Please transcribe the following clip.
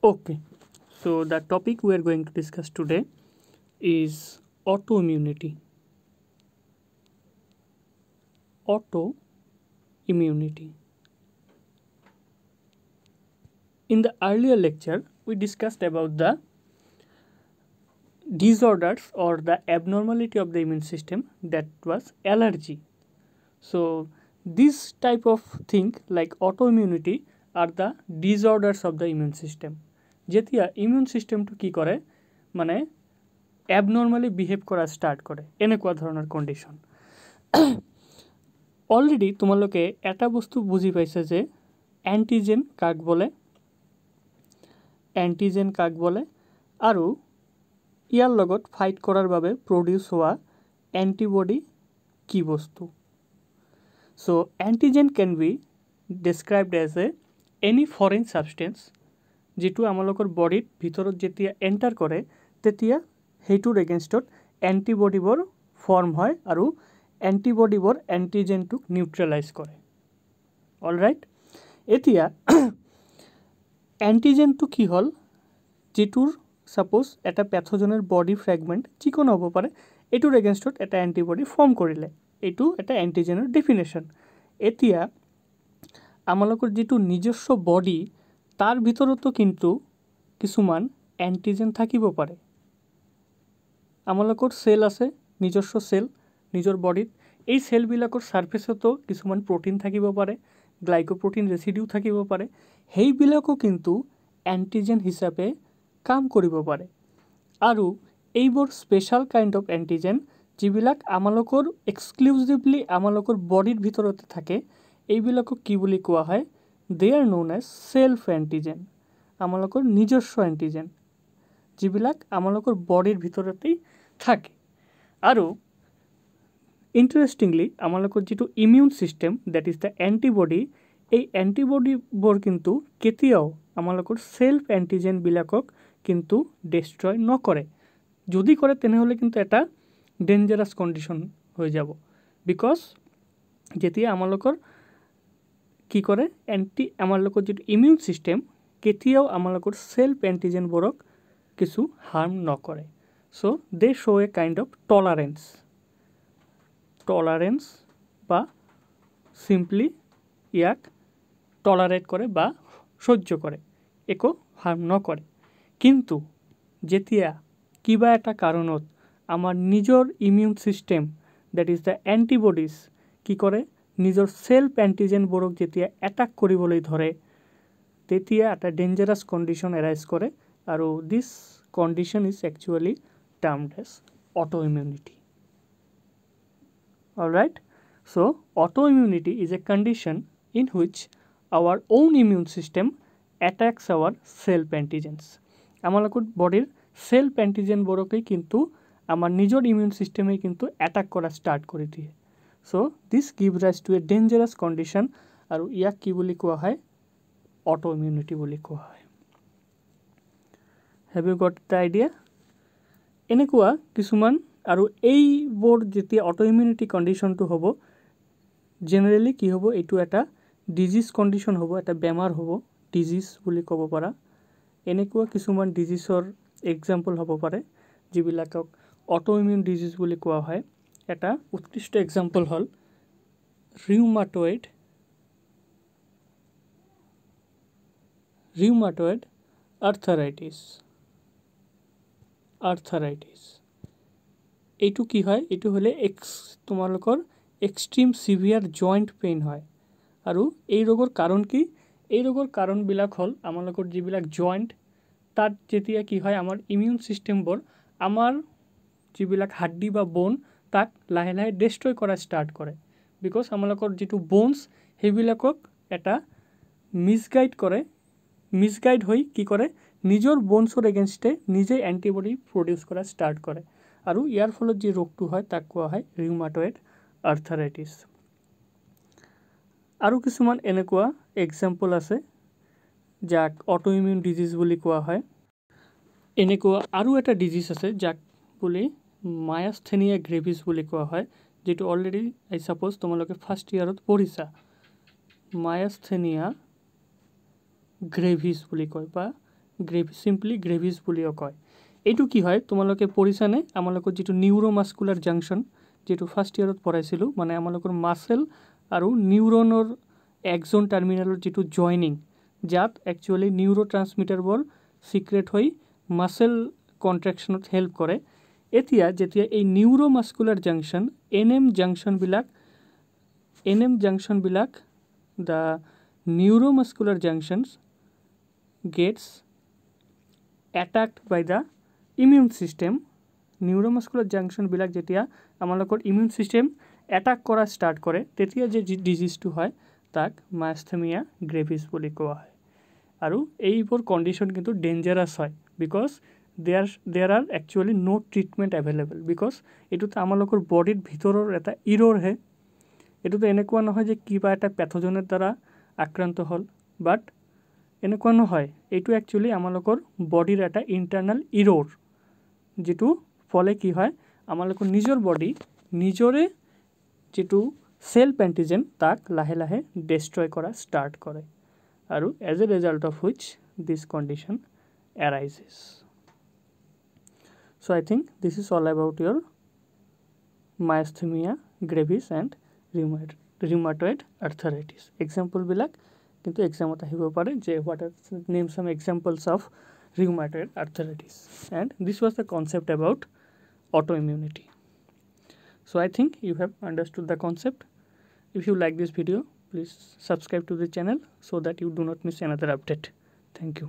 Okay, so the topic we are going to discuss today is autoimmunity. Autoimmunity. In the earlier lecture, we discussed about the disorders or the abnormality of the immune system, that was allergy. So this type of thing like autoimmunity are the disorders of the immune system. যেতিয়া immune সিস্টেমটো কি কৰে মানে অ্যাবনৰ্মালি behave কৰা start কৰে এনেকুৱা ধৰণৰ condition. Already তোমালোকে এটা বস্তু বুজি পাইছে যে এণ্টিজেন কাক বলে, আৰু ইয়াৰ লগত ফাইট কৰাৰ বাবে প্ৰডিউচ হোৱা এণ্টিবডি কি বস্তু। So antigen can be described as any foreign substance যেটো আমালোকৰ বডিত ভিতৰত যেতিয়া এণ্টাৰ কৰে তেতিয়া সেইটোৰ এগেইনষ্টত এণ্টিবডিবোৰ ফৰ্ম হয় আৰু এণ্টিবডিবোৰ এণ্টিজেনটোক নিউট্ৰেলাইজ কৰে। অলৰাইট, এতিয়া এণ্টিজেনটো কি হ'ল যেটোৰ সাপোজ এটা প্যাথোজেনৰ বডি ফ্ৰেগমেন্ট যিকোনো হ'ব পাৰে এইটোৰ এগেইনষ্টত এটা এণ্টিবডি ফৰ্ম কৰিলে এইটো এটা এণ্টিজেনৰ ডেফিনেশ্যন। এতিয়া আমালোকৰ যেটো নিজস্ব বডি তাৰ ভিতৰতো কিন্তু কিছুমান এণ্টিজেন থাকিব পাৰে। আমালোকৰ সেল আছে, নিজস্ব সেল নিজৰ বডিত, এই সেলবিলাকৰ সাৰফেসতো কিছুমান প্ৰটিন থাকিব পাৰে, গ্লাইকোপ্ৰটিন ৰেচিডিউ থাকিব পাৰে, সেইবিলাকো কিন্তু এণ্টিজেন হিচাপে কাম কৰিব পাৰে। আৰু এইবোৰ স্পেশাল কাইণ্ড অফ এণ্টিজেন যিবিলাক আমালোকৰ এক্সক্লুসিভলি আমালোকৰ বডিৰ ভিতৰতে থাকে, এইবিলাকক কি বুলি কোৱা হয়, they are known as self antigen, আমালোকৰ নিজস্ব এণ্টিজেন যিবিলাক আমালোকৰ বডিৰ ভিতৰতেই থাকে। আৰু ইণ্টাৰেষ্টিংলি আমালোকৰ যেটো immune system that is the antibody, এই এণ্টিবডিবোৰ কিন্তু কেতিয়াও আমালোকৰ সেলফ এণ্টিজেনবিলাকক কিন্তু ডেষ্ট্ৰয় নকৰে। যদি কৰে তেনেহ'লে কিন্তু এটা ডেঞ্জাৰাস কন্ডিশন হয়ে যাব, বিকজ যেতিয়া আমালোকৰ কি কৰে আমালোকৰ যেটো ইমিউন সিস্টেম কেতিয়াও আমালোকৰ সেলফ এণ্টিজেনবোৰক কিছু হাৰ্ম নকৰে। So they show a kind of tolerance বা সিম্পলি ইয়াক টলাৰেট কৰে বা সহ্য কৰে, একো হাৰ্ম নকৰে। কিন্তু যেতিয়া কিবা এটা কাৰণত আমাৰ নিজৰ immune system that is the antibodies কি কৰে নিজৰ সেলফ এণ্টিজেনবোৰক যেতিয়া এটাক কৰিবলৈ ধৰে তেতিয়া এটা ডেঞ্জাৰাস কন্ডিশন এৰাইজ কৰে আৰু this condition is actually termed as autoimmunity. Alright, so autoimmunity is a condition in which our own immune system attacks our self antigens. আমালোকৰ বডিৰ সেলফ এণ্টিজেনবোৰকেই কিন্তু আমাৰ নিজৰ ইমিউন সিস্টেমে কিন্তু অ্যাটাক কৰা স্টাৰ্ট কৰি দিয়ে। সো দিস গিভ ৰাইজ টু এ ডেঞ্জাৰাস কন্ডিশন আৰু ইয়াক কি বুলি কোৱা হয়, অটোইমিউনিটি বুলি কোৱা হয়। Have you got the idea? এনেকুৱা কিছুমান আৰু এইবোৰ যেতিয়া অটোইমিউনিটি কণ্ডিশ্যনটো হ'ব জেনেৰেলি কি হ'ব, এইটো এটা ডিজিজ কণ্ডিশ্যন হ'ব, এটা বেমাৰ হ'ব, ডিজিজ বুলি ক'ব পাৰা। এনেকুৱা কিছুমান ডিজিজৰ এক্সাম্পল হ'ব পাৰে যিবিলাকক অটোইমিউন ডিজিজ বুলি কোৱা হয়। এটা উৎকৃষ্ট এক্সাম্পল হ'ল ৰিউমাটয়েড আৰ্থৰাইটিছ। এইটো কি হয়, এইটো হ'লে তোমালোকৰ এক্সট্ৰিম সিভিয়াৰ জইণ্ট পেইন হয়। আৰু এই ৰোগৰ কাৰণ কি, এই ৰোগৰ কাৰণবিলাক হ'ল আমালোকৰ যিবিলাক জইণ্ট তাত যেতিয়া কি হয় আমাৰ ইমিউন সিস্টেমবোৰ আমাৰ যিবিলাক হাড্ডি বা বোন তাক লাহে লাহে ডেষ্ট্ৰয় কৰা স্টাৰ্ট কৰে। বিকজ আমালোকৰ যেটো বোনছ সেইবিলাকক এটা মিছগাইড হৈ কি কৰে নিজৰ বোনছৰ এগেইনষ্টে নিজে এণ্টিবডি প্ৰডিউচ কৰা স্টাৰ্ট কৰে আৰু ইয়াৰ ফলত যে ৰোগটো হয় তাক কোৱা হয় ৰিউমাটয়েড আৰ্থৰাইটিছ। আৰু কিছুমান এনেকুৱা এক্সাম্পল আছে যাক অটোইমিউন ডিজিজ বুলি কোৱা হয়। এনেকুৱা আৰু এটা ডিজিজ আছে যাক বুলি মায়াস্থেনিয়া গ্ৰেভিছ বুলি কোৱা হয়, যেটো অলৰেডি আই সাপোজ তোমালোকে ফাৰ্ষ্ট ইয়াৰত পঢ়িছা। মায়াস্থেনিয়া গ্ৰেভিছ বুলি কয় বা চিম্পলি গ্ৰেভিছ বুলিও কয়। এইটো কি হয় তোমালোকে পঢ়িছানে আমালোকৰ যিটো নিউৰোমাস্কুলাৰ জাংচন যিটো ফাৰ্ষ্ট ইয়াৰত পঢ়াইছিলোঁ, মানে আমালোকৰ মাছেল আৰু নিউৰনৰ এক্সন টাৰ্মিনেলৰ যিটো জইনিং, যাত একচুৱেলি নিউৰো ট্ৰান্সমিটাৰবোৰ চিক্ৰেট হৈ মাছেল কণ্ট্ৰেকশ্যনত হেল্প কৰে। এতিয়া যেতিয়া এই নিউৰোমাস্কুলাৰ জাংচন এনএম জাংচনবিলাক the neuromuscular junctions gets attacked by the immune system, neuromuscular জাংচনবিলাক যেতিয়া আমালোকৰ ইমিউন ছিষ্টেম এটাক কৰা ষ্টাৰ্ট কৰে, তেতিয়া যে ডিজিজটো হয় তাক মাইস্থেমিয়া গ্ৰেভিছ বুলি কোৱা হয়। আৰু এইবোৰ কণ্ডিশ্যন কিন্তু ডেঞ্জাৰাছ হয়, because there are actually no' treatment available, because এইটোতো আমালোকৰ বডিৰ ভিতৰৰ এটা ইৰৰহে। এইটোতো এনেকুৱা নহয় যে কিবা এটা পেথজনৰ দ্বাৰা আক্ৰান্ত হ'ল, বাট এনেকুৱা নহয়, এইটো একচুৱেলি আমালোকৰ বডিৰ এটা ইণ্টাৰনেল ইৰ'ৰ, যিটো ফলে কি হয় আমালোকৰ নিজৰ বডি নিজৰে যিটো সেলফ এণ্টিজেন তাক লাহে লাহে ডেষ্ট্ৰয় কৰা ষ্টাৰ্ট কৰে, আৰু as a result of which this condition arises. So I think this is all about your myasthenia gravis and rheumatoid arthritis. Example bilak কিন্তু এক্সামত আহিব পাৰে যে what are name some examples of rheumatoid arthritis, and this was the concept about autoimmunity. So I think you have understood the concept. If you like this video, please subscribe to the channel so that you do not miss another update. Thank you.